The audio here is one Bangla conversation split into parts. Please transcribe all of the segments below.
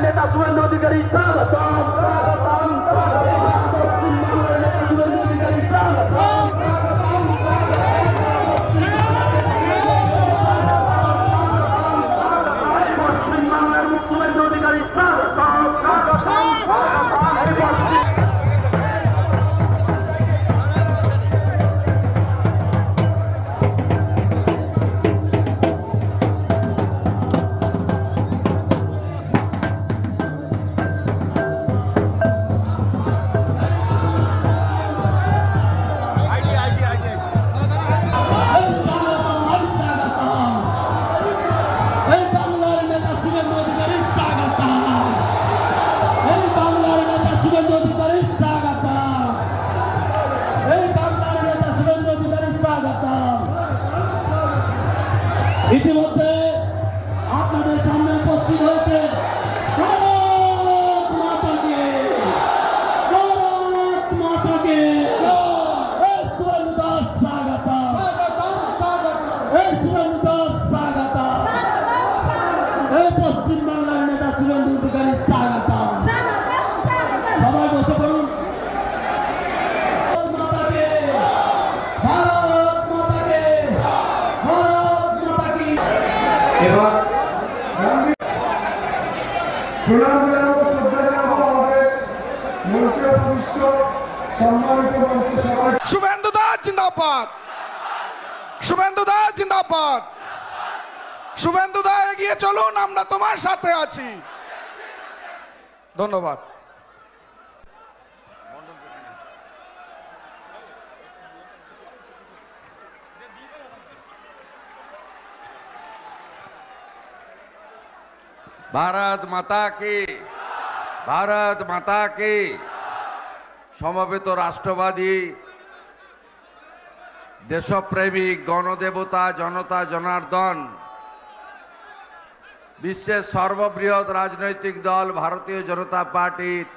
নেতা শুভেন্দু অধিকারী স্বাগতম স্বাগতম স্বাগতম। পশ্চিমবাংলার নেতা শুভেন্দু অধিকারী স্বাগতম স্বাগতম স্বাগতম। পশ্চিমবাংলার শুভেন্দু অধিকারী স্বাগতম স্বাগতম স্বাগতম। ইতিমধ্যে আপনাদের সামনে উপস্থিত হয়েছে ভারত মাতাকে স্বাগত স্বাগত। পশ্চিমবাংলার নেতা শুভেন্দু অধিকারী স্বাগত। সবাই বসে পড়ুন। এবার প্রণাম জানাবো, শ্রদ্ধা জানাবো আমাদের মঞ্চে উপবিষ্ট সম্মানিত মঞ্চ সবাই। শুভেন্দু দা জিন্দাবাদ, শুভেন্দু দা জিন্দাবাদ, শুভেন্দু দা এগিয়ে চলুন, আমরা তোমার সাথে আছি। ধন্যবাদ। भारत माता की, भारत माता की। সমবেত রাষ্ট্রবাদী দেশপ্রেমিক গণদেবতা জনতা জনার্দন, বিশ্বের সর্ববৃহৎ রাজনৈতিক দল ভারতীয় জনতা পার্টির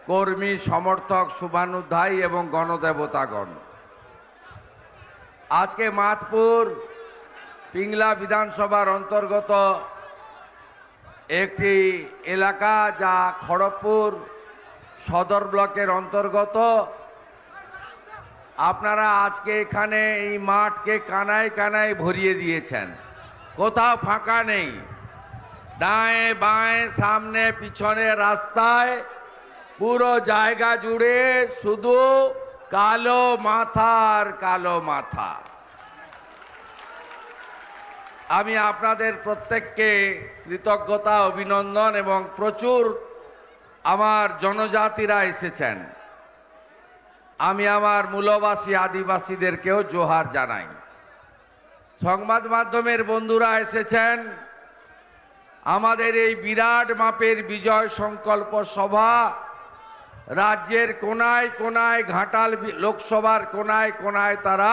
কর্মী সমর্থক শুভানুধ্যায়ী এবং গণদেবতাগণ, আজকে মাতপুর পিংলা বিধানসভার অন্তর্গত একটি এলাকা যা খড়গপুর সদর ব্লকের অন্তর্গত, আপনারা আজকে এখানে এই মাঠকে কানায় কানায় ভরিয়ে দিয়েছেন। কোথাও ফাঁকা নেই, ডায়ে বাঁয়ে সামনে পিছনে রাস্তায় পুরো জায়গা জুড়ে শুধু কালো মাথার কালো মাথা। আমি আপনাদের প্রত্যেককে কৃতজ্ঞতা অভিনন্দন এবং প্রচুর আমার জনজাতিরা এসেছেন, আমি আমার মূলবাসী আদিবাসীদেরকেও জোহার জানাই। সংবাদ মাধ্যমের বন্ধুরা এসেছেন, আমাদের এই বিরাট মাপের বিজয় সংকল্প সভা রাজ্যের কোনায় কোনায়, ঘাটাল লোকসভার কোনায় কোনায় তারা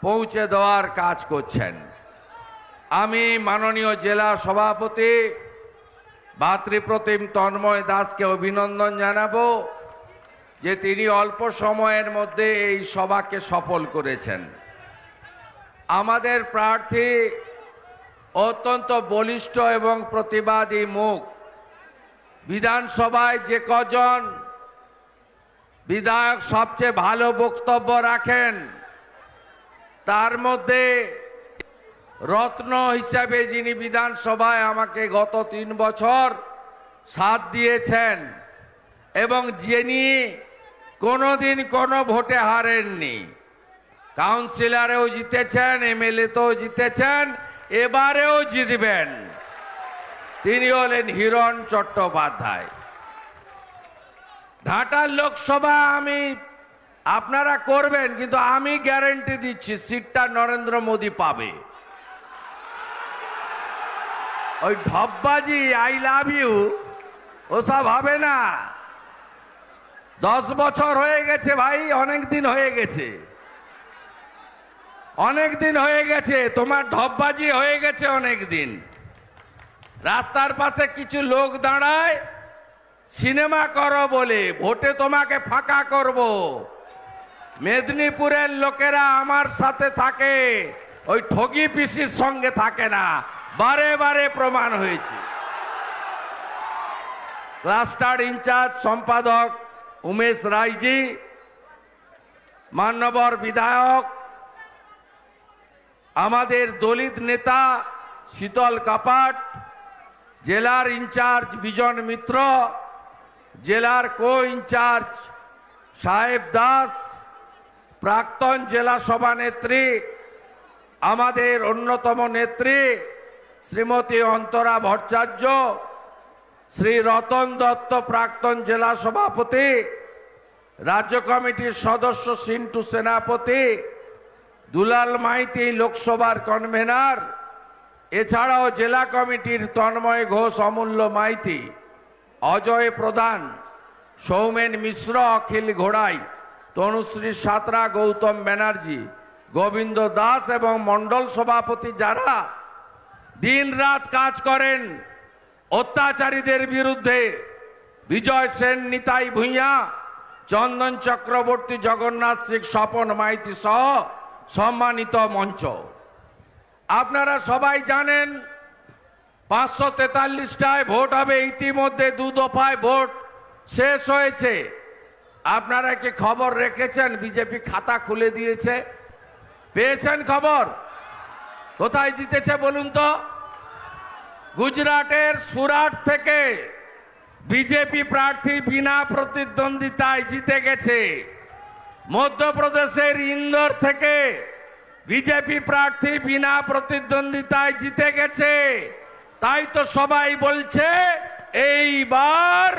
পৌঁছে দেওয়ার কাজ করছেন। আমি মাননীয় জেলা সভাপতি ভাতৃপ্রতিম তন্ময় দাসকে অভিনন্দন জানাবো যে তিনি অল্প সময়ের মধ্যে এই সভাকে সফল করেছেন। আমাদের প্রার্থী অত্যন্ত বলিষ্ঠ এবং প্রতিবাদী মুখ। বিধানসভায় যে কজন বিধায়ক সবচেয়ে ভালো বক্তব্য রাখেন, তার মধ্যে রত্ন হিসাবে যিনি বিধানসভায় আমাকে গত 3 বছর সাথ দিয়েছেন এবং যিনি কোনোদিন কোনো ভোটে হারেননি, কাউন্সিলরেও জিতেছেন, এমএলএতেও জিতেছেন, এবারেও জিতবেন, তিনি হলেন হিরণ চট্টোপাধ্যায়। ঘাটাল লোকসভা আমি আপনারা করবেন, কিন্তু আমি গ্যারান্টি দিচ্ছি সিটটা নরেন্দ্র মোদী পাবে। ওই ঢপবাজি আই লাভ ইউ ওসব হবে না। 10 বছর হয়ে গেছে ভাই, অনেক দিন হয়ে গেছে, অনেক দিন হয়ে গেছে, তোমার ঢপবাজি হয়ে গেছে অনেক দিন। রাস্তার পাশে কিছু লোক দাঁড়ায় সিনেমা করো বলে, ভোটে তোমাকে ফাঁকা করব। মেদিনীপুরের লোকেরা আমার সাথে থাকে, ওই ঠগি পিসির সঙ্গে থাকে না, বারে বারে প্রমাণ হয়েছে। ক্লাস্টার ইনচার্জ সম্পাদক উমেশ রায়জি, মান্যবর বিধায়ক আমাদের দলিত নেতা শীতল কাপাট, জেলার ইনচার্জ বিজন মিত্র, জেলার কো ইনচার্জ সাহেব দাস, প্রাক্তন জেলা সভানেত্রী আমাদের অন্যতম নেত্রী শ্রীমতী অন্তরা ভট্টাচার্য, শ্রী রতন দত্ত প্রাক্তন জেলা সভাপতি, রাজ্য কমিটির সদস্য সিন্টু সেনাপতি, দুলাল মাইতি লোকসভার কনভেনার, এছাড়াও জেলা কমিটির তন্ময় ঘোষ, অমূল্য মাইতি, অজয় প্রধান, সৌমেন মিশ্র, অখিল ঘোড়াই, তনুশ্রী সাঁতরা, গৌতম ব্যানার্জি, গোবিন্দ দাস এবং মণ্ডল সভাপতি যারা দিন রাত কাজ করেন অত্যাচারীদের বিরুদ্ধে, বিজয় সেন, নিতাই ভূঁইয়া, চন্দন চক্রবর্তী, জগন্নাথ সিং, স্বপন মাইতি সহ সম্মানিত মঞ্চ। আপনারা সবাই জানেন 543টায় ভোট হবে, ইতিমধ্যে 2 দফায় ভোট শেষ হয়েছে। আপনারা কি খবর রেখেছেন? বিজেপি খাতা খুলে দিয়েছে, পেয়েছেন খবর? কোথায় জিতেছে বলুন তো? গুজরাটের সুরাট থেকে বিজেপি প্রার্থী বিনা প্রতিদ্বন্দ্বিতায় জিতে গেছে। মধ্যপ্রদেশের ইন্দোর থেকে বিজেপি প্রার্থী বিনা প্রতিদ্বন্দ্বিতায় জিতে গেছে। তাই তো সবাই বলছে এইবার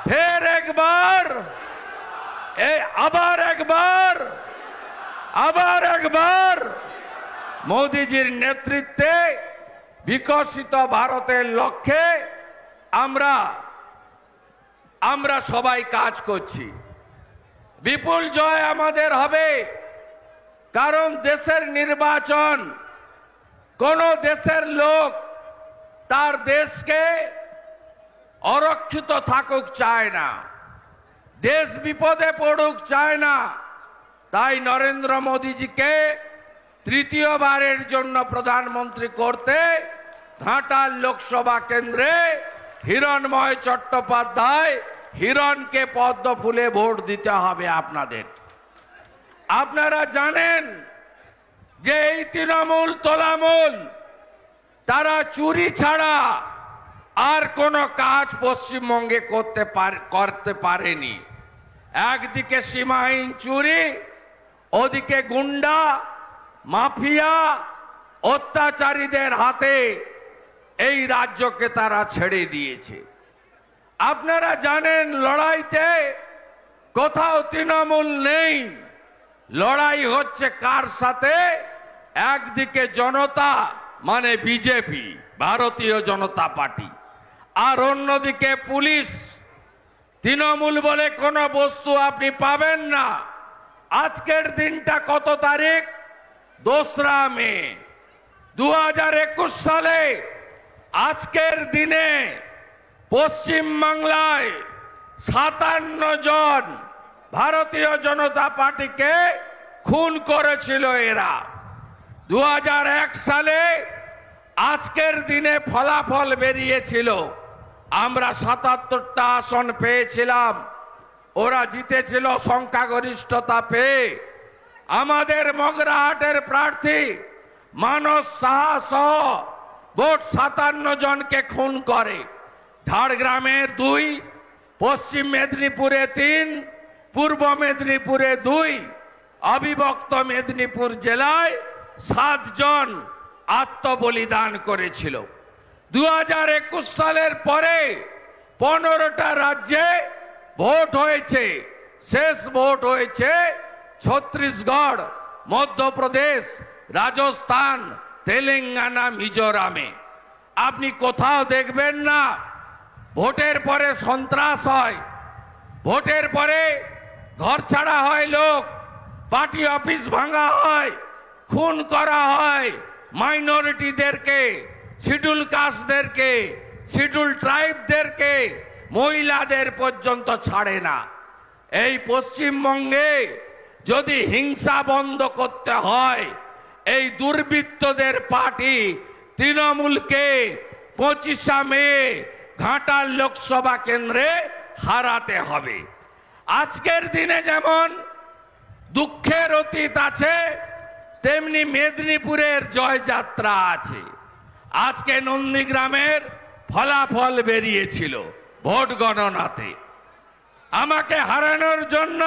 ফের একবার, আবার একবার মোদিজির নেতৃত্বে বিকশিত ভারতের লক্ষ্যে আমরা সবাই কাজ করছি। বিপুল জয় আমাদের হবে, কারণ দেশের নির্বাচন, কোন দেশের লোক তার দেশকে অরক্ষিত থাকুক চায় না, দেশ বিপদে পড়ুক চায় না। তাই নরেন্দ্র মোদীজিকে তৃতীয়বারের জন্য প্রধানমন্ত্রী করতে ঘাটাল লোকসভা কেন্দ্রে হিরণময় চট্টোপাধ্যায় হিরণকে পদ্ম ফুলে ভোট দিতে হবে আপনাদের। আপনারা জানেন যে এই তৃণমূল তোলামূল তারা চুরি ছাড়া আর কোনো কাজ পশ্চিমবঙ্গে করতে পারেনি। একদিকে সীমাহীন চুরি, ওদিকে গুন্ডা মাফিয়া অত্যাচারীদের হাতে এই রাজ্যকে তারা ছেড়ে দিয়েছে। আপনারা জানেন লড়াইতে কোথাও তৃণমূল নেই, লড়াই হচ্ছে কার সাথে? একদিকে জনতা মানে বিজেপি, ভারতীয় জনতা পার্টি, আর অন্যদিকে পুলিশ। তৃণমূল বলে কোনো বস্তু আপনি পাবেন না। আজকের দিনটা কত তারিখ? 2রা মে 2021 সালে আজকের দিনে পশ্চিম বাংলায় 57 জন ভারতীয় জনতা পার্টিকে খুন করেছিল এরা। 2001 সালে আজকের দিনে ফলাফল বেরিয়েছিল, আমরা 77টা আসন পেয়েছিলাম, ওরা জিতেছিল সংখ্যাগরিষ্ঠতা পেয়ে। আমাদের মগরাহাটের প্রার্থী মানস সাহা সহ ভোট 57 জনকে খুন করে। ঝাড়গ্রামের 2, পশ্চিম মেদিনীপুরে 3, পূর্ব মেদিনীপুরে 2, অবিভক্ত মেদিনীপুর জেলায় 7 জন আত্মবলিদান করেছিল। 2021 সালের পরে 15টা রাজ্যে ভোট হয়েছে। শেষ ভোট হয়েছে ছত্তিশগড়, মধ্যপ্রদেশ, রাজস্থান, তেলেঙ্গানা, মিজোরামে। আপনি কোথাও দেখবেন না ভোটের পরে সন্ত্রাস হয়, ভোটের পরে ঘর ছাড়া হয় লোক, পার্টি অফিস ভাঙা হয়, খুন করা হয় মাইনরিটিদেরকে, শিডিউল কাস্টদেরকে, শিডিউল ট্রাইবদেরকে, মহিলাদের পর্যন্ত ছাড়ে না। এই পশ্চিমবঙ্গে যদি হিংসা বন্ধ করতে হয়, এই দুর্বৃত্তদের পার্টি তৃণমূলকে 25 মে ঘাটাল লোকসভা কেন্দ্রে হারাতে হবে। আজকের দিনে যেমন দুঃখের অতীত আছে, তেমনি মেদিনীপুরের জয়যাত্রা আছে। আজকে নন্দীগ্রামের ফলাফল বেরিয়েছিল ভোট গণনাতে। আমাকে হারানোর জন্য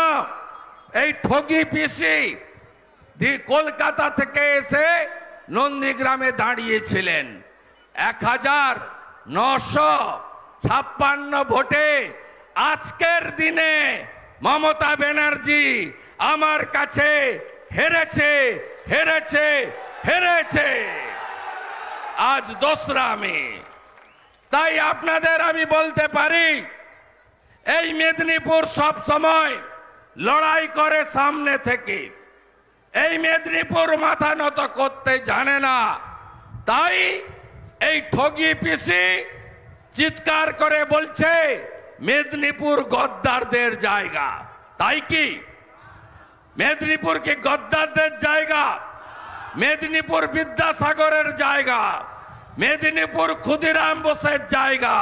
এই ঠগি পিসি কলকাতা থেকে এসে নন্দীগ্রামে দাঁড়িয়েছিলেন। 1956 ভোটে আজকের দিনে মমতা ব্যানার্জি আমার কাছে হেরেছে হেরেছে হেরেছে। আজ 2রা মে। তাই আপনাদের আমি বলতে পারি, এই মেদিনীপুর সব সময় লড়াই করে সামনে থেকে। এই মেদিনীপুর মাথা নত করতে জানে না। তাই এই ঠগি পিসি চিৎকার করে বলছে মেদিনীপুর গদ্দারদের জায়গা। তাই কি মেদিনীপুর কি গদ্দারদের জায়গা? মেদিনীপুর বিদ্যাসাগরের জায়গা, মেদিনীপুর ক্ষুদিরাম বোসের জায়গা,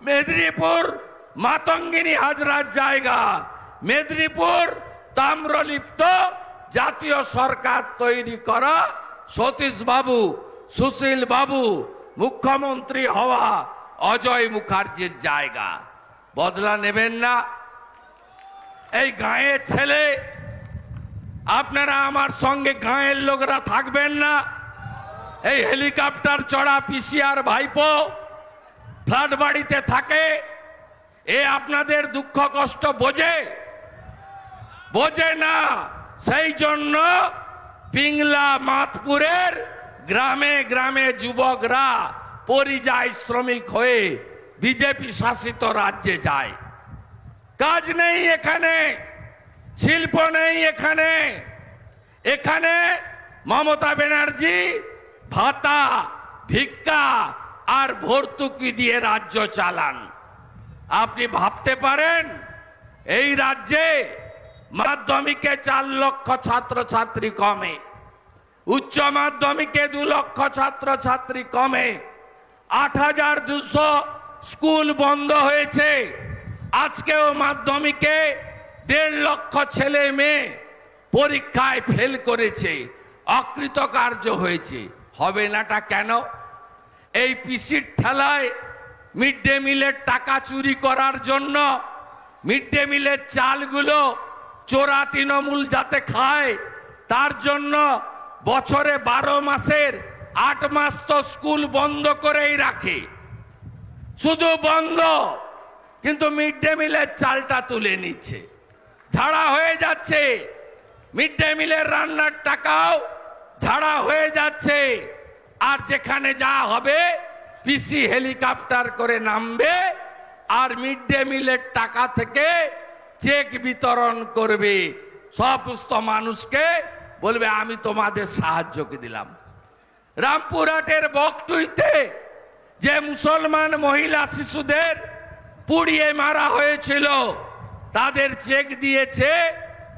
মেদিনীপুর মাতঙ্গিনী হাজরার জায়গা, মেদিনীপুর তাম্রলিপ্ত জাতীয় সরকার তৈরি করা সতীশ বাবু, সুশীল বাবু, মুখ্যমন্ত্রী হওয়া অজয় মুখার্জির জায়গা। বদলা নেবেন না? এই গাঁয়ের ছেলে আপনারা আমার সঙ্গে গাঁয়ের লোকরা থাকবেন না? এই হেলিকপ্টার চড়া পিসিআর ভাইপো ফ্ল্যাট বাড়িতে থাকে, এ আপনাদের দুঃখ কষ্ট বোঝে? বোঝে না। সেই জন্য পিংলা মাতপুরের গ্রামে গ্রামে যুবকরা পরিযায়ী শ্রমিক হয়ে বিজেপি শাসিত রাজ্যে যায়। কাজ নেই এখানে, শিল্প নেই এখানে। এখানে মমতা ব্যানার্জি ভাতা, ভিক্ষা আর ভর্তুকি দিয়ে রাজ্য চালান। আপনি ভাবতে পারেন এই রাজ্যে মাধ্যমিকে 4 লক্ষ ছাত্রছাত্রী কমে, উচ্চ মাধ্যমিকে 2 লক্ষ ছাত্রছাত্রী কমে, 8200 স্কুল বন্ধ হয়েছে। আজকেও মাধ্যমিকে 1.5 লক্ষ ছেলে মেয়ে পরীক্ষায় ফেল করেছে, অকৃতকার্য হয়েছে। হবে নাটা কেন? এই পিসির ঠেলায় মিড ডে মিলের টাকা চুরি করার জন্য, মিড ডে মিলের চালগুলো চোরা তৃণমূল যাতে খায় তার জন্য বছরে 12 মাসের 8 মাস তো স্কুল বন্ধ করেই রাখে। শুধু বন্ধ, কিন্তু মিড ডে মিলের চালটা তুলে নিচ্ছে। ঝাড়া হয়ে যাচ্ছে, মিড ডে মিলের রান্নার টাকাও ঝাড়া হয়ে যাচ্ছে। আর যেখানে যা হবে পিসি হেলিকপ্টার করে নামবে আর মিড ডে মিলের টাকা থেকে চেক বিতরণ করবে। সমস্ত মানুষকে বলবে আমি তোমাদের সাহায্য দিলাম। রামপুরহাটের বকটুইতে যে মুসলমান মহিলা শিশুদের পুড়িয়ে মারা হয়েছিল, তাদের চেক দিয়েছে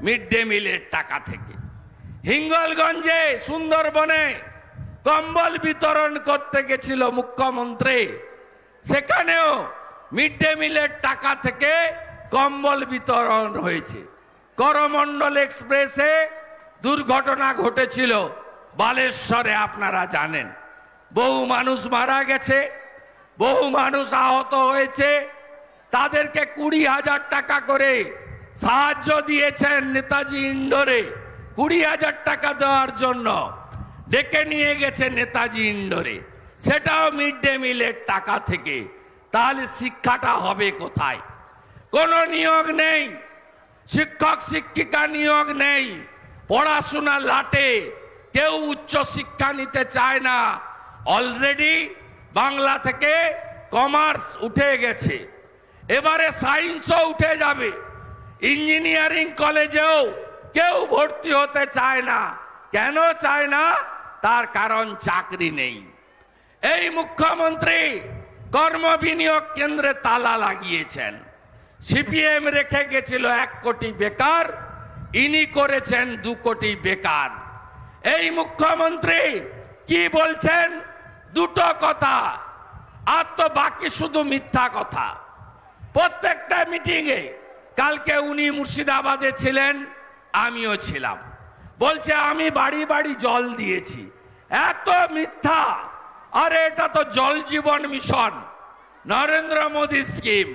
মিড ডে মিলের টাকা থেকে। হিঙ্গলগঞ্জে সুন্দরবনে কম্বল বিতরণ করতে গেছিল মুখ্যমন্ত্রী, সেখানেও মিড ডে মিলের টাকা থেকে কম্বল বিতরণ হয়েছে। করমণ্ডল এক্সপ্রেসে দুর্ঘটনা ঘটেছিল বালেশ্বরে, আপনারা জানেন। বহু মানুষ মারা গেছে, বহু মানুষ আহত হয়েছে। তাদেরকে 20,000 টাকা করে সাহায্য দিয়েছেন নেতাজি ইন্ডোরে। 20,000 টাকা দেওয়ার জন্য ডেকে নিয়ে গেছে নেতাজি ইন্ডোরে, সেটাও মিড ডে মিলের টাকা থেকে। তাহলে শিক্ষাটা হবে কোথায়? কোনো নিয়োগ নেই, শিক্ষক শিক্ষিকা নিয়োগ নেই, পড়াশোনা লাটে, কেউ উচ্চ শিক্ষা নিতে চায় না। অলরেডি বাংলা থেকে কমার্স উঠে গেছে, এবারে সায়েন্সও উঠে যাবে। ইঞ্জিনিয়ারিং কলেজেও কেউ ভর্তি হতে চায় না। কেন চায় না? তার কারণ চাকরি নেই। এই মুখ্যমন্ত্রী কর্ম বিনিয়োগ কেন্দ্রে তালা লাগিয়েছেন। সিপিএম রেখে গেছিল 1 কোটি বেকার, ইনি করেছেন 2 কোটি বেকার। এই মুখ্যমন্ত্রী কি বলছেন? দুটো কথা। আর তো বাকি শুধু মিথ্যা কথা। প্রত্যেকটা মিটিংয়ে, কালকে উনি মুর্শিদাবাদে ছিলেন, আমিও ছিলাম, বলছে আমি বাড়ি বাড়ি জল দিয়েছি। এত মিথ্যা। আরে এটা তো জল জীবন মিশন, নরেন্দ্র মোদী স্কিম,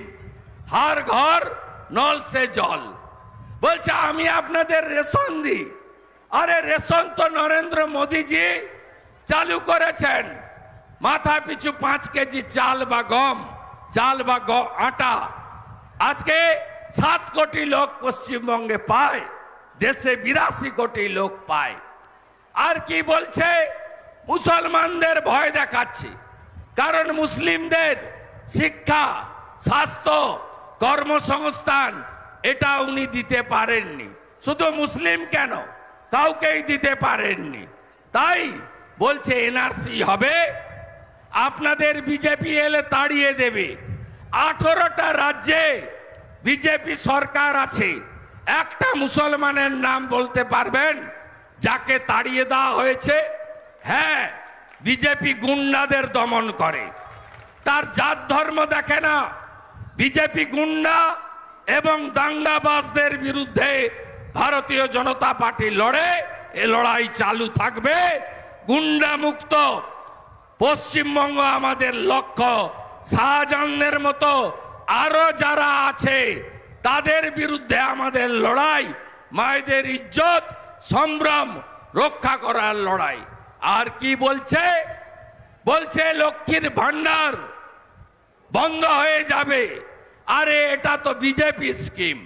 হর ঘর নল সে জল। বলছে আমি আপনাদের রেশন দিই। আরে রেশন তো নরেন্দ্র মোদীজি চালু করেছেন। মাথা পিছু 5 কেজি চাল বা গম, চাল বা আটা আজকে 7 কোটি লোক পশ্চিমবঙ্গে পায়, দেশে 82 কোটি লোক পায়। আর কি বলছে? মুসলমানদের ভয় দেখাচ্ছি, কারণ মুসলিমদের শিক্ষা, স্বাস্থ্য, কর্মসংস্থান এটা উনি দিতে পারেননি। শুধু মুসলিম কেন, কাউকেই দিতে পারেননি। তাই বলছে এনআরসি হবে, আপনাদের বিজেপি এলে তাড়িয়ে দেবে। 18টা রাজ্যে বিজেপি সরকার আছে, একটা মুসলমানের নাম বলতে পারবেন যাকে তাড়িয়ে দেওয়া হয়েছে? হ্যাঁ, বিজেপি গুন্ডাদের দমন করে, তার জাত ধর্ম দেখে না। বিজেপি গুন্ডা এবং দাঙ্গাবাজদের বিরুদ্ধে ভারতীয় জনতা পার্টি লড়ে, এ লড়াই চালু থাকবে। গুন্ডা মুক্ত পশ্চিমবঙ্গ আমাদের লক্ষ্য। শাহজাহানের মতো আরো যারা আছে তাদের বিরুদ্ধে আমাদের লড়াই, মায়েদের ইজ্জত সম্ভ্রম রক্ষা করার লড়াই। আর কি বলছে? বলছে লক্ষ্মীর ভান্ডার বন্ধ হয়ে যাবে। আরে এটা তো বিজেপি স্কিম।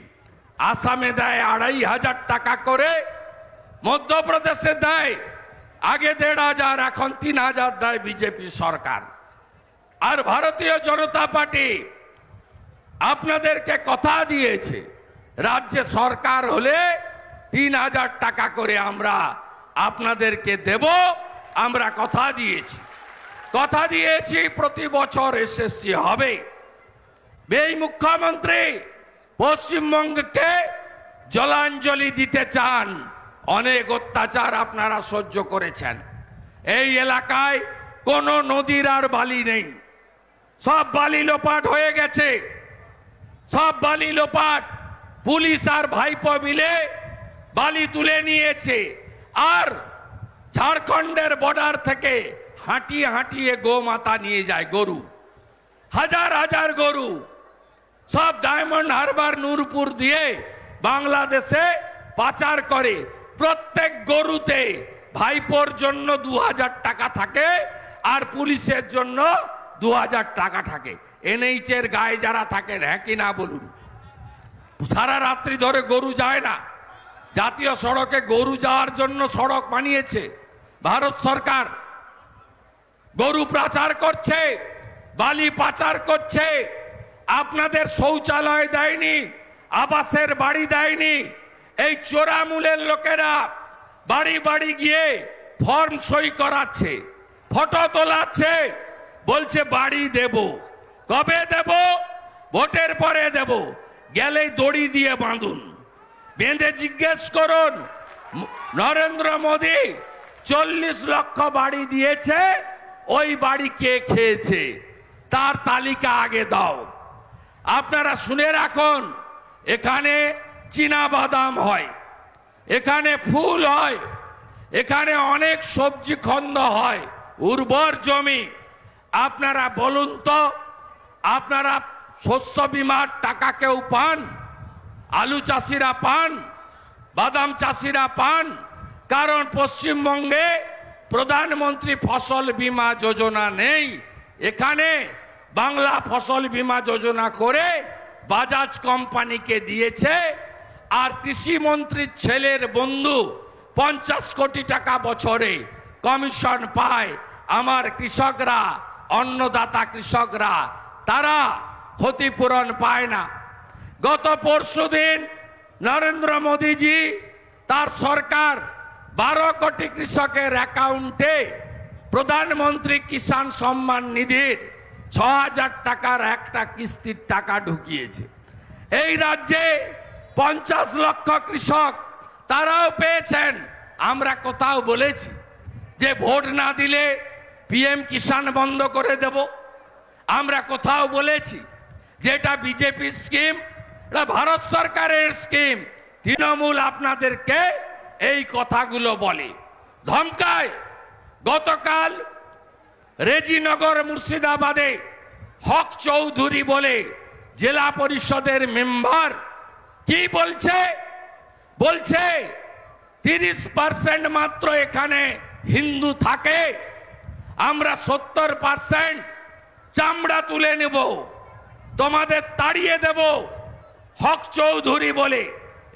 আসামে দেয় 2500 টাকা করে, মধ্যপ্রদেশে দেয় আগে 1500, এখন 3000 দেয় বিজেপি সরকার। আর ভারতীয় জনতা পার্টি আপনাদেরকে কথা দিয়েছে, রাজ্যে সরকার হলে 3000 টাকা করে আমরা আপনাদেরকে দেব। আমরা কথা দিয়েছি প্রতি বছর এসএসসি হবে। এই মুখ্যমন্ত্রী পশ্চিমবঙ্গকে জলাঞ্জলি দিতে চান। অনেক অত্যাচার আপনারা সহ্য করেছেন। এই এলাকায় কোনো নদীর আর বালি নেই, সব বালি লোপাট হয়ে গেছে, সব বালি লোপাট। পুলিশ আর ভাইপো মিলে বালি তুলে নিয়েছে। আর ঝাড়খণ্ডের বর্ডার থেকে হাঁটিয়ে হাঁটিয়ে গোমাতা নিয়ে যায়, গরু, হাজার হাজার গরু, সব ডায়মন্ড হারবার নূরপুর দিয়ে বাংলাদেশে পাচার করে। প্রত্যেক গরুতে ভাইপোর জন্য 2000 টাকা থাকে, আর পুলিশের জন্য 2000 টাকা থাকে। এনএইচের গায়ে যারা থাকেন, হ্যাঁ কি না বলুন? সারা রাত্রি ধরে গরু যায় না। জাতীয় সড়কে গরু যাওয়ার জন্য সড়ক বানিয়েছে ভারত সরকার। গরু পাচার করছে, বালি পাচার করছে। আপনাদের শৌচালয় দেয়নি, আবাসের বাড়ি দেয়নি। এই চোরামূলের লোকেরা বাড়ি বাড়ি গিয়ে ফর্ম সই করাচ্ছে, ফটো তোলাচ্ছে, বলছে বাড়ি দেব। কবে দেব? ভোটের পরে দেব। গেলেই দড়ি দিয়ে বাঁধুন, বেঁধে জিজ্ঞেস করুন নরেন্দ্র মোদী 40 লক্ষ বাড়ি দিয়েছে, ওই বাড়ি কে খেয়েছে তার তালিকা আগে দাও। আপনারা শুনে রাখুন, এখানে চীনা বাদাম হয়, এখানে ফুল হয়, এখানে অনেক সবজি খন্দ হয়, উর্বর জমি। আপনারা বলুন তো, আপনারা শস্য বীমার টাকা কেউ পান? আলু চাষিরা পান, বাদাম চাষিরা পান? কারণ পশ্চিমবঙ্গে প্রধানমন্ত্রী ফসল বীমা যোজনা নেই। এখানে বাংলা ফসল বীমা যোজনা করে বাজাজ কোম্পানিকে দিয়েছে। আর কৃষি মন্ত্রীর ছেলের বন্ধু 50 কোটি টাকা বছরে কমিশন পায়। আমার কৃষকরা, অন্নদাতা কৃষকরা, তারা ক্ষতিপূরণ পায় না। গত পরশুদিন নরেন্দ্র মোদীজি তার সরকার 12 কোটি কৃষকের অ্যাকাউন্টে প্রধানমন্ত্রী কিষাণ সম্মান নিধির 6000 টাকার একটা কিস্তির টাকা ঢুকিয়েছে। এই রাজ্যে 50 লক্ষ কৃষক তারাও পেয়েছেন। আমরা কোথাও বলেছি যে ভোট না দিলে পিএম কিষাণ বন্ধ করে দেব? আমরা কোথাও বলেছি যে এটা বিজেপির স্কিম, এটা ভারত সরকারের স্কিম। তৃণমূল আপনাদেরকে এই কথাগুলো বলে, ধমকায়। গতকাল রেজিনগর মুর্শিদাবাদে হক চৌধুরী বলে জেলা পরিষদের মেম্বার কি বলছে? বলছে 30% মাত্র এখানে হিন্দু থাকে, আমরা 70% চামড়া তুলে নেব, তোমাদের তাড়িয়ে দেব। হক চৌধুরী বলে,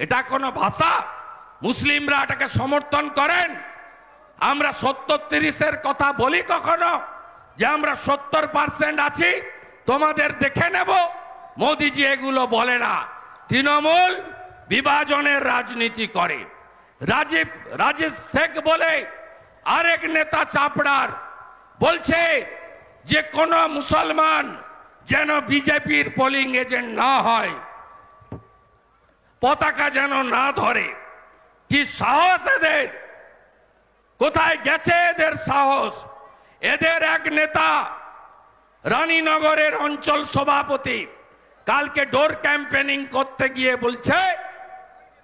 এটা কোনো ভাষা? মুসলিমরা এটাকে সমর্থন করেন? আমরা 70-30-এর কথা বলি কখনো যে আমরা 70% আছি, তোমাদের দেখে নেব? মোদিজি এগুলো বলে না। তৃণমূল বিভাজনের রাজনীতি করে। রাজীব শেখ বলে আরেক নেতা চাপড়ার বলছে যে কোন মুসলমান যেন বিজেপির পোলিং এজেন্ট না হয়, পতাকা যেন না ধরে। কি সাহস এদের! কোথায় গেছে এদের সাহস? এদের এক নেতা রানীনগরের অঞ্চল সভাপতি কালকে ডোর ক্যাম্পেনিং করতে গিয়ে বলছে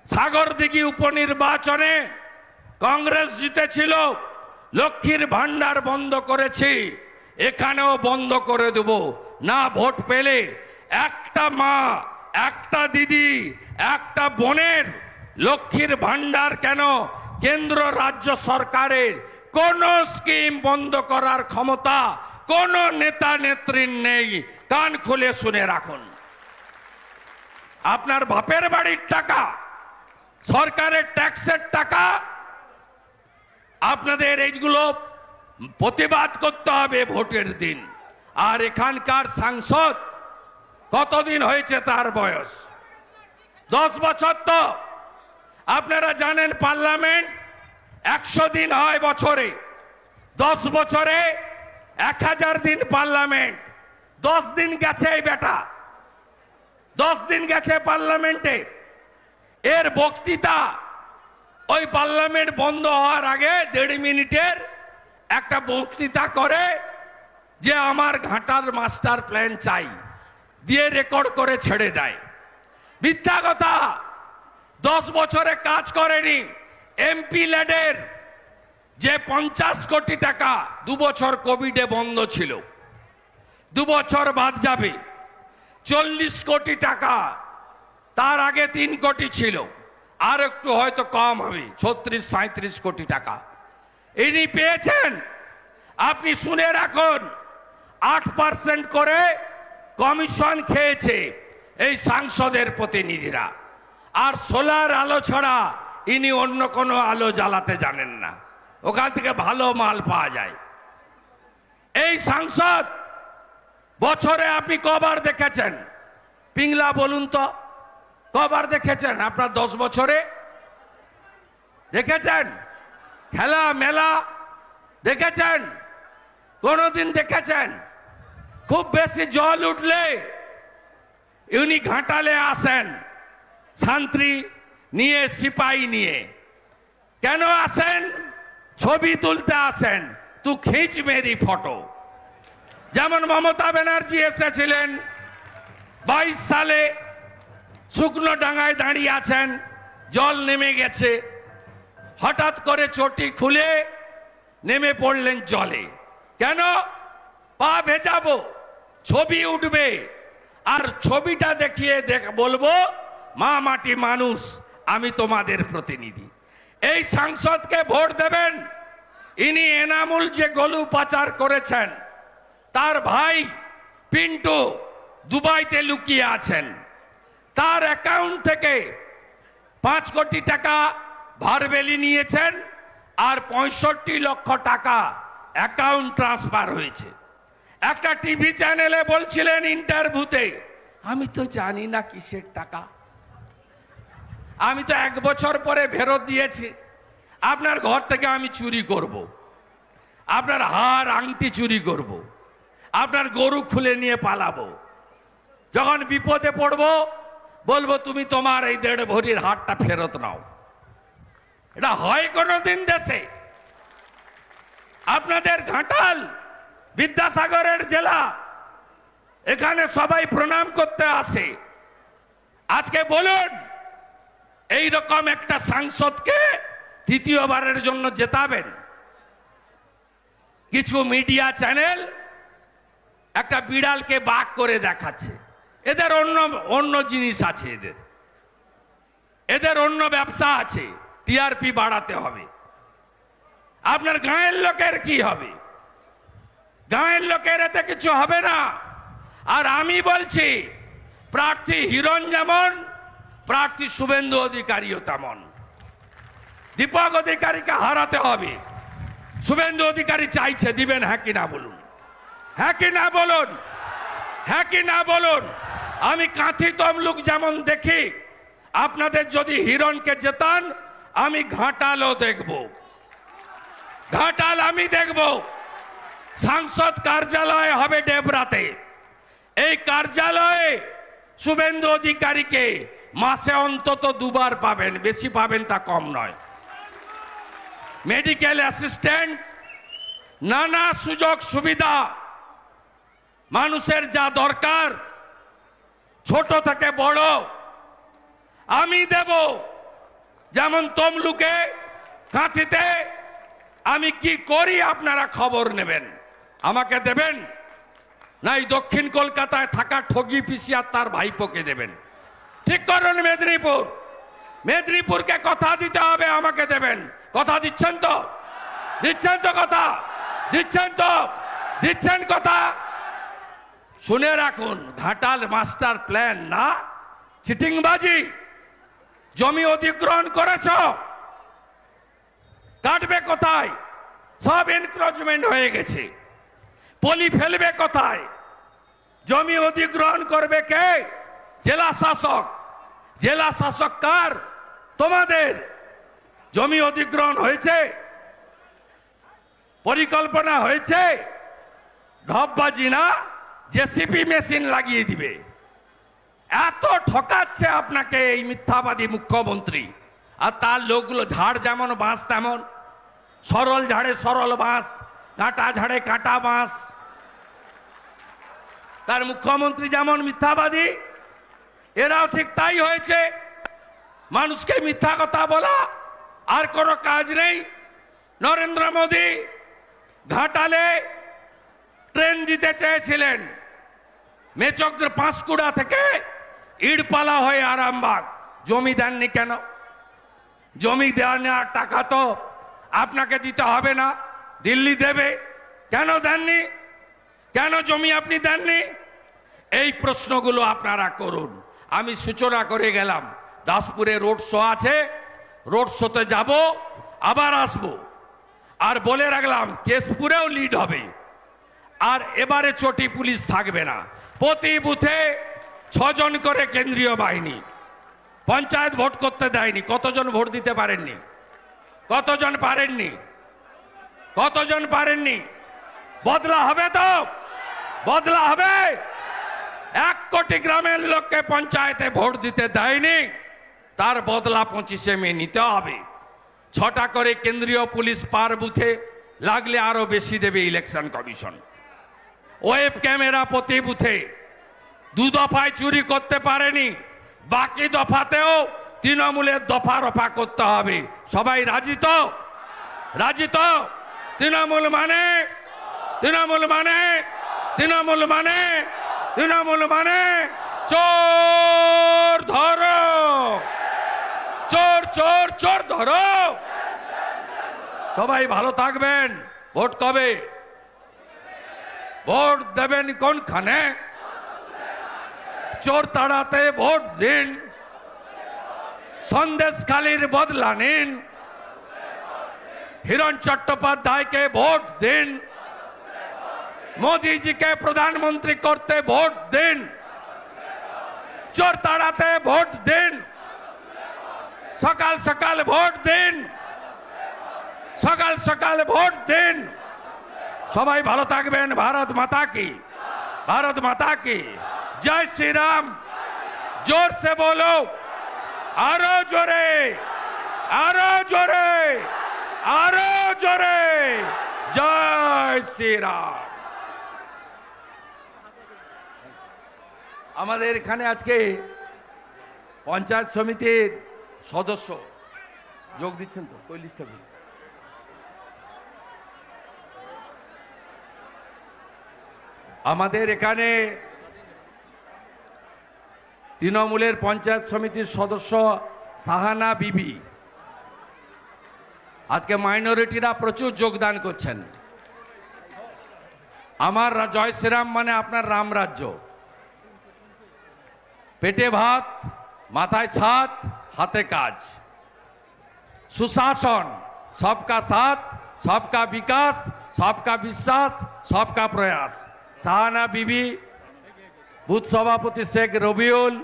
সাগরদিঘি উপনির্বাচনে কংগ্রেস জিতেছিল, লক্ষ্মীর ভান্ডার বন্ধ করেছি, এখানেও বন্ধ করে দেব না। ভোট পেলে একটা মা, একটা দিদি, একটা বোনের লক্ষ্মীর ভান্ডার কেন কেন্দ্র রাজ্য সরকারের কোন স্কিম বন্ধ করার ক্ষমতা কোন নেতা নেত্রীর নেই। কান খুলে শুনে রাখুন। আপনার বাপের বাড়ির টাকা, সরকারের ট্যাক্সের টাকা, আপনাদের এইগুলো প্রতিবাদ করতে হবে ভোটের দিন। আর এখানকার সাংসদ কতদিন হয়েছে তার বয়স? 10 বছর। তো আপনারা জানেন পার্লামেন্ট 100 দিন হয় বছরে, 10 বছরে 1000 দিন পার্লামেন্ট। 10 দিন গেছে এই বেটা, 10 দিন গেছে পার্লামেন্টে। এর বক্তৃতা ওই পার্লামেন্ট বন্ধ হওয়ার আগে 1.5 মিনিটের একটা বক্তৃতা করে যে আমার ঘাটার মাস্টার প্ল্যান চাই, দিয়ে রেকর্ড করে ছেড়ে দেয়। মিথ্যা কথা। 10 বছরে কাজ করেনি। এমপি ল্যাডের যে 50 কোটি টাকা 2 বছর কোভিডে বন্ধ ছিল, 2 বছর বাদ যাবে। 40 কোটি টাকা, তার আগে 3 কোটি ছিল, আর একটু হয়তো কম হবে, 36-37 কোটি টাকা ইনি পেয়েছেন। আপনি শুনে রাখুন, 8% করে কমিশন খেয়েছে এই সাংসদের প্রতিনিধিরা। আর সোলার আলো ছাড়া ইনি অন্য কোনো আলো জ্বালাতে জানেন না, ওখান থেকে ভালো মাল পাওয়া যায়। এই সাংসদ বছরে আপনি কবার দেখেছেন? পিংলা বলুন তো, কবার দেখেছেন আপনার 10 বছরে? দেখেছেন? খেলা মেলা দেখেছেন? কোনদিন দেখেছেন? খুব বেশি জল উঠলে উনি ঘাটালে আসেন, শান্তি নিয়ে, সিপাহী নিয়ে। কেন আসেন? ছবি তুলতে আসেন, তু খিঁচ মেরি ফটো। যেমন মমতা ব্যানার্জি এসেছিলেন 22 সালে, শুকনো ডাঙায় দাঁড়িয়ে আছেন, জল নেমে গেছে, হঠাৎ করে চটি খুলে নেমে পড়লেন জলে। কেন? পা ভেজাবো, ছবি উঠবে, আর ছবিটা দেখিয়ে বলবো মা মাটি মানুষ, আমি তোমাদের প্রতিনিধি। এই সাংসদকে ভোট দেবেন। ইনি এনামুল যে গলু পাচার করেছেন, তার ভাই পিন্টু দুবাইতে লুকিয়ে আছেন, তার অ্যাকাউন্ট থেকে 5 কোটি টাকা ভারবেলি নিয়েছেন, আর 65 লক্ষ টাকা অ্যাকাউন্ট ট্রান্সফার হয়েছে। একটা টিভি চ্যানেলে বলছিলেন ইন্টারভিউতে, আমি তো জানি না কিসের টাকা, আমি তো 1 বছর পরে ফেরত দিয়েছি। আপনার ঘর থেকে আমি চুরি করব, আপনার হার আংটি চুরি করব, আপনার গরু খুলে নিয়ে পালাবো, যখন বিপদে পড়বো বলবো তুমি তোমার এই 1.5 ভরির হারটা ফেরত নাও। এটা হয় কোনোদিন দেশে? আপনাদের ঘাটাল বিদ্যাসাগরের জেলা, এখানে সবাই প্রণাম করতে আসে। আজকে বলুন, এই রকম একটা সাংসদকে তৃতীয়বারের জন্য জেতাবেন? কিছু মিডিয়া চ্যানেল একটা বিড়ালকে বাঘ করে দেখাচ্ছে। এদের অন্য জিনিস আছে, এদের অন্য ব্যবসা আছে, টিআরপি বাড়াতে হবে। আপনার গাঁয়ের লোকের কি হবে? গাঁয়ের লোকের এতে কিছু হবে না। আর আমি বলছি, প্রার্থী হিরণ যেমন, প্রার্থী শুভেন্দু অধিকারীও তেমন। দীপক অধিকারীকে হারাতে হবে। শুভেন্দু অধিকারী চাইছে, দিবেন? হ্যাঁ কি না বলুন, হ্যাঁ কি না বলুন, হ্যাঁ কি না বলুন। আমি কাঁথি তমলুক যেমন দেখি, আপনাদের যদি হিরণকে জেতান, আমি ঘাটালও দেখব। ঘাটাল আমি দেখব। সাংসদ কার্যালয় হবে ডেবরাতে। এই কার্যালয়ে শুভেন্দু অধিকারীকে মাসে অন্তত 2 বার পাবেন, বেশি পাবেন তা কম নয়। মেডিকেল অ্যাসিস্ট্যান্ট, নানা সুযোগ সুবিধা, মানুষের যা দরকার ছোট থেকে বড় আমি দেব। যেমন তমলুকে, কাঁথিতে আমি কি করি আপনারা খবর নেবেন, আমাকে দেবেন। নাই দক্ষিণ কলকাতায় থাকা ঠগি পিসি আর তার ভাইপোকে দেবেন। ঠিক করুন। মেদিনীপুর, মেদিনীপুরকে কথা দিতে হবে, আমাকে দেবেন। কথা দিচ্ছেন তো? দিচ্ছেন তো কথা? দিচ্ছেন তো? দিচ্ছেন কথা? শুনে রাখুন, ঘাটাল মাস্টার প্ল্যান না, চিটিংবাজি। জমি অধিগ্রহণ করেছ, কাটবে কোথায়? সব এনক্রোচমেন্ট হয়ে গেছে। পলি ফেলবে কোথায়? জমি অধিগ্রহণ করবে কে? জেলা শাসক। জেলা শাসক কার? তোমাদের। জমি অধিগ্রহণ হয়েছে, পরিকল্পনা হয়েছে, ঢপবাজি না, জেসিপি মেশিন লাগিয়ে দিবে। এত ঠকাচ্ছে আপনাকে এই মিথ্যাবাদী মুখ্যমন্ত্রী। আর তার লোকগুলো, ঝাড় যেমন বাঁশ তেমন, সরল ঝাড়ে সরল বাঁশ, কাঁটা ঝাড়ে কাঁটা বাঁশ। তার মুখ্যমন্ত্রী যেমন মিথ্যাবাদী, এরাও ঠিক তাই হয়েছে। মানুষকে মিথ্যা কথা বলা, আর কোনো কাজ নেই। নরেন্দ্র মোদী ঘাটালে ট্রেন দিতে চেয়েছিলেন, মেচকদের পাঁশকুড়া থেকে ইড়পালা হয়ে আরামবাগ। জমি দেননি কেন? জমি দেওয়া নেওয়ার টাকা তো আপনাকে দিতে হবে না, দিল্লি দেবে। কেন দেননি? কেন জমি আপনি দেননি? এই প্রশ্নগুলো আপনারা করুন। আমি সূচনা করে গেলাম, দাসপুরে রোড শো আছে, রোড শোতে যাব, আবার আসব। আর বলে রাখলাম, কেশপুরেও লিড হবে। আর এবারে চটি পুলিশ থাকবে না। প্রতি বুথে 6 জন করে কেন্দ্রীয় বাহিনী। পঞ্চায়েত ভোট করতে দেয়নি। কতজন ভোট দিতে পারেননি? কতজন পারেননি? কতজন পারেননি? বদলা হবে তো? বদলা হবে। 1 কোটি গ্রামের লোককে পঞ্চায়েতে ভোট দিতে দেয়নি, তার বদলা 25শে মে নিতে হবে। 6টা করে কেন্দ্রীয় পুলিশ পার বুথে, লাগলে আরো বেশি দেবে ইলেকশন কমিশন। ওয়েব ক্যামেরা প্রতি বুথে। 2 দফায় চুরি করতে পারেনি, বাকি দফাতেও তৃণমূলের দফা রফা করতে হবে। সবাই রাজি তো? রাজি তো? তৃণমূল মানে, তৃণমূল মানে, তৃণমূল মানে, তৃণমূল মানে চোর ধরো, চোর চোর চোর ধরো। সবাই ভালো থাকবেন। ভোট কবে? ভোট দেবেন কোনখানে? চোর তাড়াতে ভোট দিন, সন্দেশখালীর বদলা নিন, হিরণ চট্টোপাধ্যায়কে ভোট দিন, মোদীজিকে প্রধানমন্ত্রী করতে ভোট দিন, চোর তাড়াতে ভোট দিন, সকাল সকাল ভোট দিন, সকাল সকাল ভোট দিন। সবাই ভালো থাকবেন। ভারত মাতা কি, ভারত মাতা কি জয় শ্রী রাম। জোর সে বলো, আরো জোরে, আরো জোরে, আরো জোরে। জয় শ্রী রাম। আমাদের এখানে আজকে পঞ্চায়েত সমিতির সদস্য যোগ দিচ্ছেন তো কৈলিশ ঠাকুর। আমাদের এখানে তৃণমূলের পঞ্চায়েত সমিতির সদস্য সাহানা বিবি, আজকে মাইনরিটিরা প্রচুর যোগদান করছেন। আমার জয় শ্রীরাম মানে আপনার রাম রাজ্য, পেটে ভাত, মাথায় ছাদ, হাতে কাজ, সুশাসন, সবকা সাথ, সবকা বিকাশ, সবকা বিশ্বাস, সবকা প্রয়াস। সাহানা বিবি, বুথ সভাপতি শেখ রবিউল,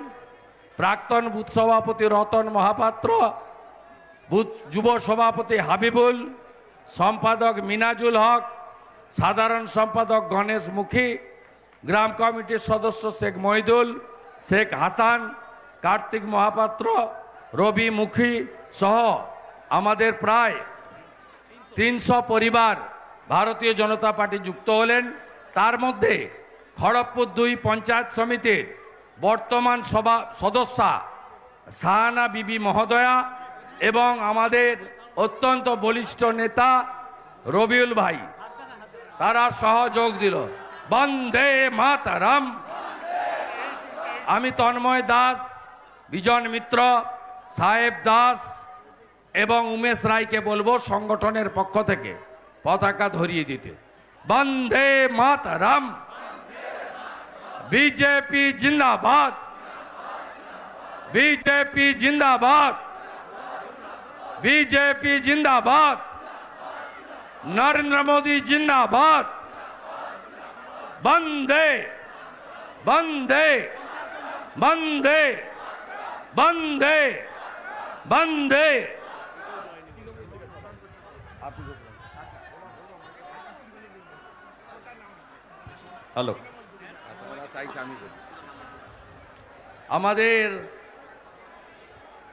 প্রাক্তন বুথ সভাপতি রতন মহাপাত্র, বুথ যুব সভাপতি হাবিবুল, সম্পাদক মিনাজুল হক, সাধারণ সম্পাদক গণেশ মুখী, গ্রাম কমিটির সদস্য শেখ মহিদুল, শেখ হাসান, কার্তিক মহাপাত্র, রবি মুখী সহ আমাদের প্রায় 300 পরিবার ভারতীয় জনতা পার্টি যুক্ত হলেন। তার মধ্যে খড়গপুর 2 পঞ্চায়েত সমিতির বর্তমান সদস্যা সাহানা বিবি মহোদয়া এবং আমাদের অত্যন্ত বলিষ্ঠ নেতা রবিউল ভাই, তারা সহযোগ দিল। বন্দে মাতরম। আমি তন্ময় দাস, বিজন মিত্র, সাহেব দাস এবং উমেশ রায়কে বলবো সংগঠনের পক্ষ থেকে পতাকা ধরিয়ে দিতে। বন্দে মাতরম। বিজেপি জিন্দাবাদ, বিজেপি জিন্দাবাদ, বিজেপি জিন্দাবাদ, নরেন্দ্র মোদী জিন্দাবাদ। বন্দে বন্দে বন্দে বন্দে বন্দে। হ্যালো, আমাদের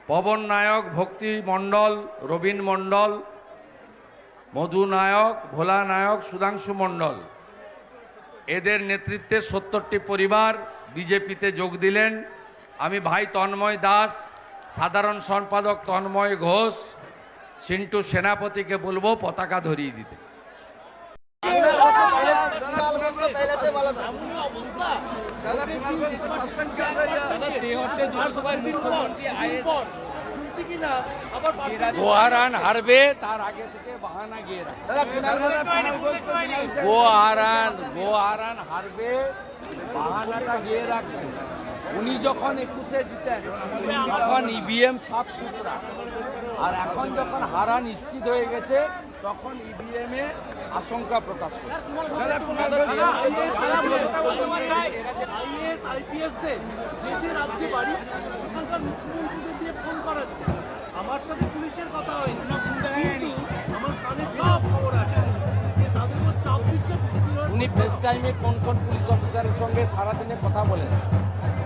পবন নায়ক, ভক্তি মণ্ডল, রবীন মণ্ডল, মধু নায়ক, ভোলা নায়ক, সুধাংশু মণ্ডল, এদের নেতৃত্বে 70টি পরিবার বিজেপিতে যোগ দিলেন। আমি ভাই তন্ময় দাস, সাধারণ সম্পাদক তন্ময় ঘোষ, সিন্টু সেনাপতিকে বলবো পতাকা ধরিয়ে দিতে। গোহারান হারবে তার আগে থেকে বাহানা গিয়ে গোহারান হারবে বাহানাটা গিয়ে রাখছে। উনি যখন 21-এ জিতেন তখন ইভিএম সাফ সুতরা, আর এখন যখন হারা নিশ্চিত হয়ে গেছে তখন ইভিএম এ আশঙ্কা প্রকাশ করে। আমার সাথে পুলিশের কথা হয়নি, আমার কানে সব খবর আছে, তাদের উপর চাপ দিচ্ছে। উনি ফেস টাইমে কোন কোন পুলিশ অফিসারের সঙ্গে সারাদিনে কথা বলেন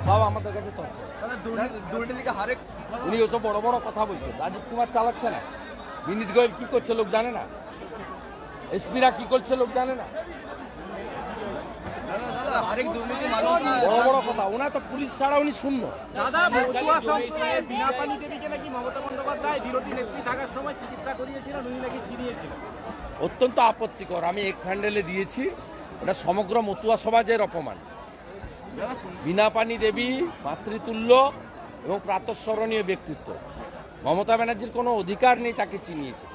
সব আমাদের কাছে তথ্য। উনি ওসব বড় বড় কথা বলছেন। রাজীব কুমার চালাচ্ছে না, বিনীত গোয়েল কি করছে লোক জানে না, এসপিরা কি করছে লোক জানে না। বড় বড় কথা, ওনার তো পুলিশ ছাড়া উনি শূন্য। দাদা বিনাপানি দেবীকে নাকি মমতা বন্দ্যোপাধ্যায় বিরোধী নেত্রী থাকার সময় চিকিৎসা করিয়েছিলেন, উনি নাকি চিনিয়েছিলেন। অত্যন্ত আপত্তিকর। আমি এক্স হ্যান্ডেলে দিয়েছি, এটা সমগ্র মতুয়া সমাজের অপমান। বিনাপানি দেবী মাতৃতুল্য এবং প্রাতঃস্মরণীয় ব্যক্তিত্ব। মমতা ব্যানার্জির কোনো অধিকার নেই তাকে চিনিয়েছে।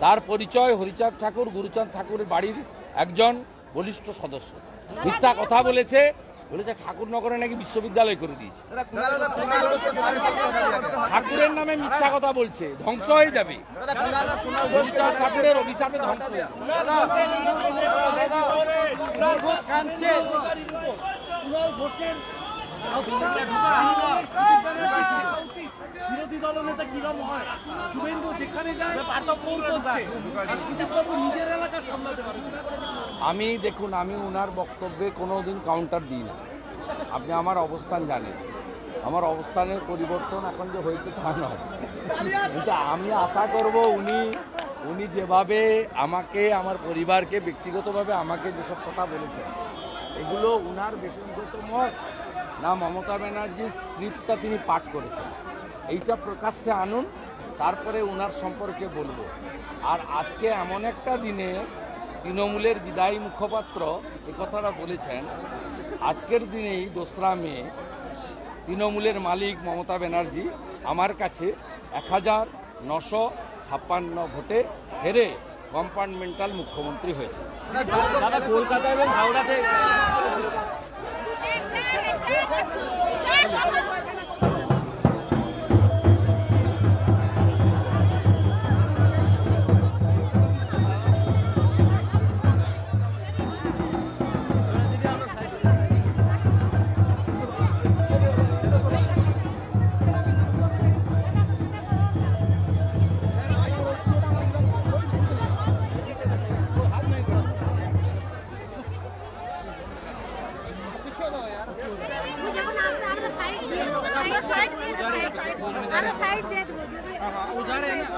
তার পরিচয় হরিচাঁদ ঠাকুর, গুরুচাঁদ ঠাকুরের বাড়ির একজন বলিষ্ঠ সদস্য। মিথ্যা কথা বলেছে, ঠাকুরনগরে নাকি বিশ্ববিদ্যালয় করে দিয়েছে। ঠাকুরের নামে মিথ্যা কথা বলছে, ধ্বংস হয়ে যাবে। হরিচাঁদ ঠাকুরের অভিশাপে ধ্বংস হয়ে যাবে। বিরোধী দলনেতা কিরম হয়, শুভেন্দু যেখানে যায় নিজের এলাকা সামলাতে পারে। আমি দেখুন, আমি ওনার বক্তব্যে কোনোদিন কাউন্টার দিই না। আপনি আমার অবস্থান জানেন, আমার অবস্থানের পরিবর্তন এখন যে হয়েছে তা নয়। কিন্তু আমি আশা করব উনি যেভাবে আমাকে, আমার পরিবারকে, ব্যক্তিগতভাবে আমাকে যেসব কথা বলেছেন, এগুলো উনার ব্যক্তিগত মত, না মমতা ব্যানার্জির স্ক্রিপ্টটা তিনি পাঠ করেছেন। এইটা প্রকাশ্যে আনুন, তারপরে ওনার সম্পর্কে বলবো। আর আজকে এমন একটা দিনে তৃণমূলের বিদায়ী মুখপাত্র এ কথাটা বলেছেন, আজকের দিনেই 2রা মে তৃণমূলের মালিক মমতা ব্যানার্জি আমার কাছে 1956 ভোটে হেরে কম্পার্টমেন্টাল মুখ্যমন্ত্রী হয়েছে। দাদা কলকাতা এবং হাওড়াতে साइड दे दो वो जा रहे हैं ना।